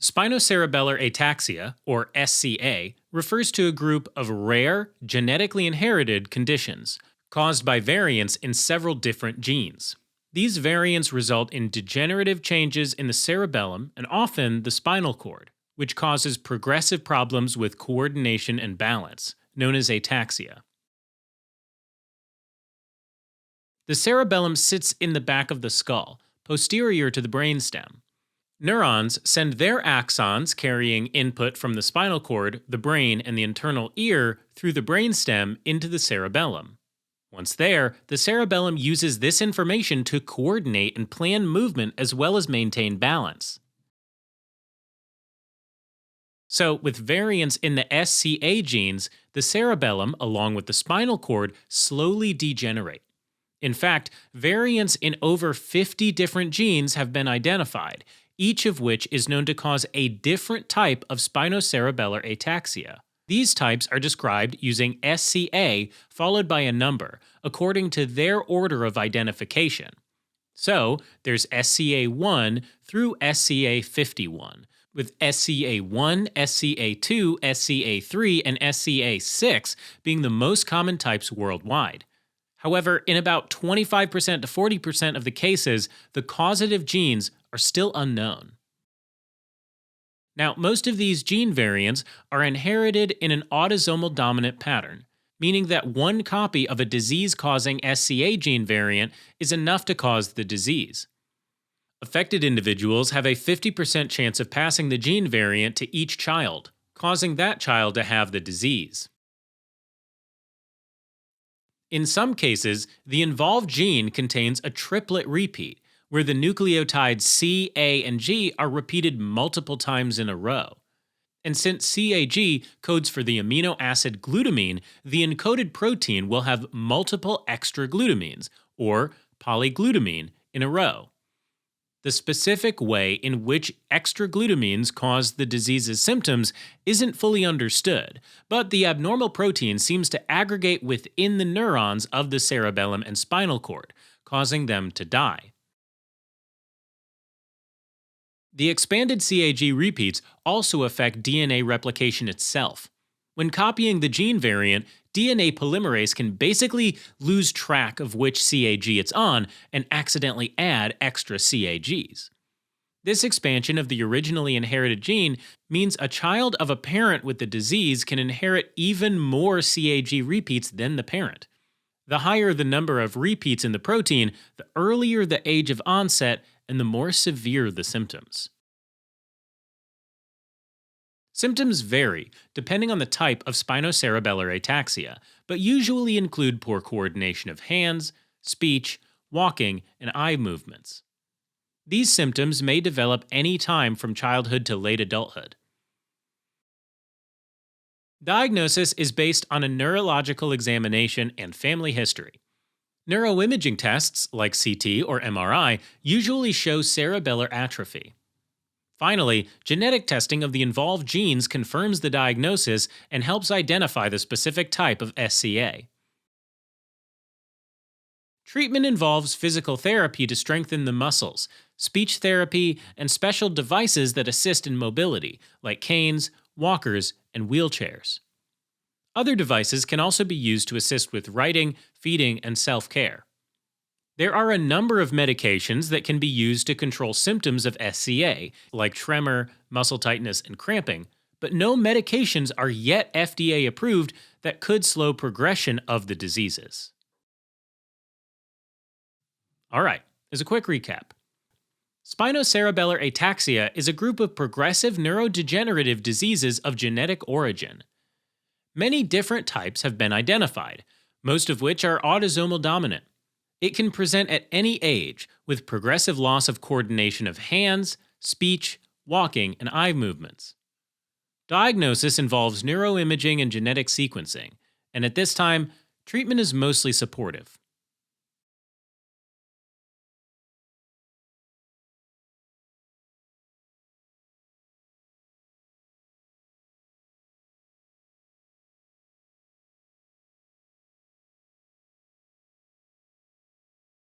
Spinocerebellar ataxia, or SCA, refers to a group of rare, genetically inherited conditions caused by variants in several different genes. These variants result in degenerative changes in the cerebellum and often the spinal cord, which causes progressive problems with coordination and balance, known as ataxia. The cerebellum sits in the back of the skull, posterior to the brainstem. Neurons send their axons carrying input from the spinal cord, the brain, and the internal ear through the brainstem into the cerebellum. Once there, the cerebellum uses this information to coordinate and plan movement as well as maintain balance. So, with variants in the SCA genes, the cerebellum, along with the spinal cord, slowly degenerate. In fact, variants in over 50 different genes have been identified, each of which is known to cause a different type of spinocerebellar ataxia. These types are described using SCA followed by a number, according to their order of identification. So, there's SCA1 through SCA51, with SCA1, SCA2, SCA3, and SCA6 being the most common types worldwide. However, in about 25% to 40% of the cases, the causative genes are still unknown. Now, most of these gene variants are inherited in an autosomal dominant pattern, meaning that one copy of a disease-causing SCA gene variant is enough to cause the disease. Affected individuals have a 50% chance of passing the gene variant to each child, causing that child to have the disease. In some cases, the involved gene contains a triplet repeat, where the nucleotides C, A, and G are repeated multiple times in a row. And since CAG codes for the amino acid glutamine, the encoded protein will have multiple extra glutamines, or polyglutamine, in a row. The specific way in which extra glutamines cause the disease's symptoms isn't fully understood, but the abnormal protein seems to aggregate within the neurons of the cerebellum and spinal cord, causing them to die. The expanded CAG repeats also affect DNA replication itself. When copying the gene variant, DNA polymerase can basically lose track of which CAG it's on and accidentally add extra CAGs. This expansion of the originally inherited gene means a child of a parent with the disease can inherit even more CAG repeats than the parent. The higher the number of repeats in the protein, the earlier the age of onset, and the more severe the symptoms. Symptoms vary depending on the type of spinocerebellar ataxia, but usually include poor coordination of hands, speech, walking, and eye movements. These symptoms may develop any time from childhood to late adulthood. Diagnosis is based on a neurological examination and family history. Neuroimaging tests, like CT or MRI, usually show cerebellar atrophy. Finally, genetic testing of the involved genes confirms the diagnosis and helps identify the specific type of SCA. Treatment involves physical therapy to strengthen the muscles, speech therapy, and special devices that assist in mobility, like canes, walkers, and wheelchairs. Other devices can also be used to assist with writing, feeding, and self-care. There are a number of medications that can be used to control symptoms of SCA, like tremor, muscle tightness, and cramping, but no medications are yet FDA approved that could slow progression of the diseases. Alright, as a quick recap. Spinocerebellar ataxia is a group of progressive neurodegenerative diseases of genetic origin. Many different types have been identified, most of which are autosomal dominant. It can present at any age, with progressive loss of coordination of hands, speech, walking, and eye movements. Diagnosis involves neuroimaging and genetic sequencing, and at this time, treatment is mostly supportive.